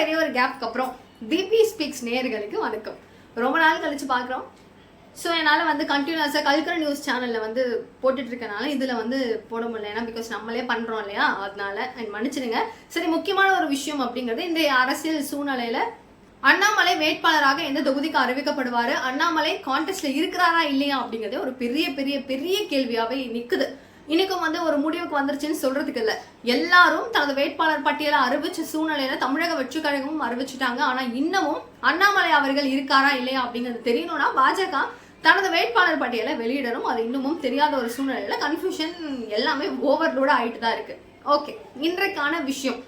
பெரிய ஒரு கேப்க்கு அப்புறம் பிபி ஸ்பீக்ஸ் நேயர்களுக்கு வணக்கம். ரொம்ப நாள் கழிச்சு பார்க்குறோம். ஸோ என்னால் வந்து கண்டினியூஸாக கல்கர நியூஸ் சேனலில் வந்து போட்டுட்டு இருக்கனால இதில் வந்து போட முடியல. ஏன்னா பிகாஸ் நம்மளே பண்ணுறோம் இல்லையா, அதனால மன்னிச்சிடுங்க. சரி, முக்கியமான ஒரு விஷயம் அப்படிங்கிறது இந்த அரசியல் சூழ்நிலையில் அண்ணாமலை வேட்பாளராக எந்த தொகுதிக்கு அறிவிக்கப்படுவார், அண்ணாமலை கான்டெஸ்ட்ல இருக்கிறாரா இல்லையா அப்படிங்கிறதே ஒரு பெரிய பெரிய பெரிய கேள்வியாகவே நிற்குது. இன்னைக்கும் வந்து ஒரு முடிவுக்கு வந்துருச்சுன்னு சொல்றதுக்கு இல்லை. எல்லாரும் தனது வேட்பாளர் பட்டியலை அறிவிச்ச சூழ்நிலையில தமிழக வெற்றி கழகமும் அறிவிச்சுட்டாங்க. ஆனா இன்னமும் அண்ணாமலை அவர்கள் இருக்காரா இல்லையா அப்படிங்கிறது தெரியணும்னா பாஜக தனது வேட்பாளர் பட்டியலை வெளியிடணும். அது இன்னமும் தெரியாத ஒரு சூழ்நிலையில கன்ஃபியூஷன் எல்லாமே ஓவர்லோட ஆயிட்டு தான் இருக்கு. ஓகே, இன்றைக்கான விஷயம்,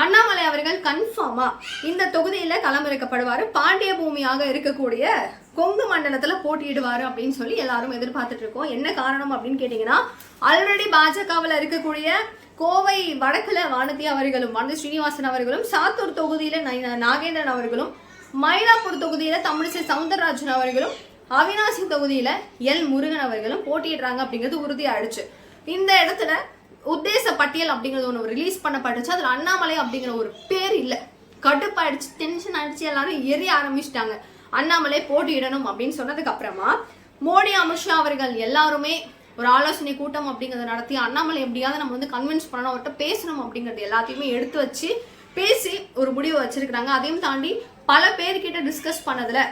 அண்ணாமலை அவர்கள் கன்ஃபார்மா இந்த தொகுதியில களமிறக்கப்படுவாரு. பாண்டிய பூமியாக இருக்கக்கூடிய கொங்கு மண்டலத்துல போட்டியிடுவாரு அப்படின்னு சொல்லி எல்லாரும் எதிர்பார்த்துட்டு இருக்கோம். என்ன காரணம் அப்படின்னு கேட்டீங்கன்னா, ஆல்ரெடி பாஜகவில் இருக்கக்கூடிய கோவை வடக்குல வானதி அவர்களும் வானதி ஸ்ரீனிவாசன் அவர்களும், சாத்தூர் தொகுதியில நாகேந்திரன் அவர்களும், மயிலாப்பூர் தொகுதியில தமிழிசை சவுந்தரராஜன் அவர்களும், அவினாசி தொகுதியில எல் முருகன் அவர்களும் போட்டியிடுறாங்க அப்படிங்கிறது உறுதியாயிடுச்சு. இந்த இடத்துல உத்தேச பட்டியல் அப்படிங்கிறது ஒன்று ரிலீஸ் பண்ணப்பட்டுச்சு. அதில் அண்ணாமலை அப்படிங்கிற ஒரு பேர் இல்லை. கடுப்பாயிடுச்சு, டென்ஷன் ஆயிடுச்சு, எல்லாரும் எரிய ஆரம்பிச்சிட்டாங்க. அண்ணாமலை போட்டியிடணும் அப்படின்னு சொன்னதுக்கு அப்புறமா மோடி, அமித்ஷா அவர்கள் எல்லாருமே ஒரு ஆலோசனை கூட்டம் அப்படிங்கிறத நடத்தி அண்ணாமலை எப்படியாவது நம்ம வந்து கன்வின்ஸ் பண்ணணும், அவர்கிட்ட பேசணும் அப்படிங்கிறது எல்லாத்தையுமே எடுத்து வச்சு பேசி ஒரு முடிவை வச்சிருக்கிறாங்க. அதையும் தாண்டி பல பேர்கிட்ட டிஸ்கஸ் பண்ணதுல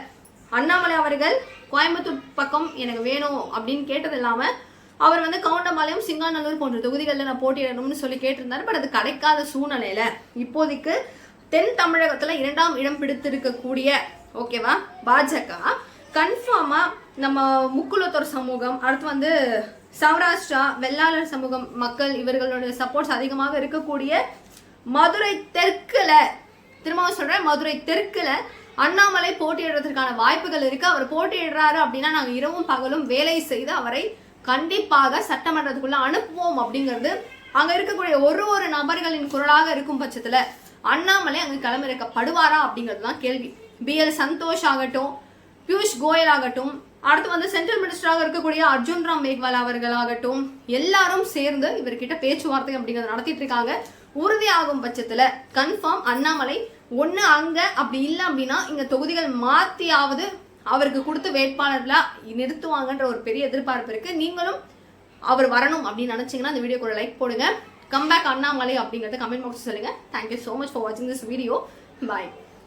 அண்ணாமலை அவர்கள் கோயம்புத்தூர் பக்கம் எனக்கு வேணும் அப்படின்னு கேட்டது இல்லாம அவர் வந்து கவுண்டம்பாளையம், சிங்காநல்லூர் போன்ற தொகுதிகளில் நான் போட்டியிடணும்னு சொல்லி கேட்டிருந்தாரு. பட் அது கிடைக்காத சூழ்நிலையில இப்போதைக்கு தென் தமிழகத்துல 2ஆம் இடம் பிடித்திருக்கக்கூடிய ஓகேவா பாஜக கன்ஃபார்மா நம்ம முக்குலத்தோர் சமூகம், அடுத்து வந்து சௌராஷ்டிரா வெள்ளாளர் சமூகம் மக்கள், இவர்களுடைய சப்போர்ட்ஸ் அதிகமாக இருக்கக்கூடிய மதுரை தெற்குல, திரும்பவும் சொல்றேன், மதுரை தெற்குல அண்ணாமலை போட்டியிடுறதுக்கான வாய்ப்புகள் இருக்கு. அவர் போட்டியிடுறாரு அப்படின்னா நாங்க இரவும் பகலும் வேலை செய்து அவரை கண்டிப்பாக சட்டமன்றத்துக்குள்ள அனுப்புவோம் அப்படிங்கிறது அங்க இருக்கக்கூடிய ஒரு நபர்களின் குரலாக இருக்கும் பட்சத்துல அண்ணாமலை அங்கு களமிறக்கப்படுவாரா அப்படிங்கிறது தான் கேள்வி. BL சந்தோஷ் ஆகட்டும், பியூஷ் கோயல் ஆகட்டும், அடுத்து வந்து சென்ட்ரல் மினிஸ்டராக இருக்கக்கூடிய அர்ஜுன் ராம் மேக்வால் அவர்களாகட்டும், எல்லாரும் சேர்ந்து இவர்கிட்ட பேச்சுவார்த்தை அப்படிங்கிறத நடத்திட்டு இருக்காங்க. உறுதியாகும் பட்சத்துல கன்ஃபார்ம் அண்ணாமலை ஒண்ணு அங்க, அப்படி இல்லை அப்படின்னா இங்க தொகுதிகள் மாத்தியாவது அவருக்கு கொடுத்து வேட்பாளர்ல நிறுத்துவாங்கன்ற ஒரு பெரிய எதிர்பார்ப்பு இருக்கு. நீங்களும் அவர் வரணும் அப்படின்னு நினைச்சீங்கன்னா இந்த வீடியோக்கு ஒரு லைக் போடுங்க. கம்பேக் அண்ணாமலை அப்படிங்கறத கமெண்ட் பாக்ஸ் சொல்லுங்க. Thank you so much for watching this video. Bye.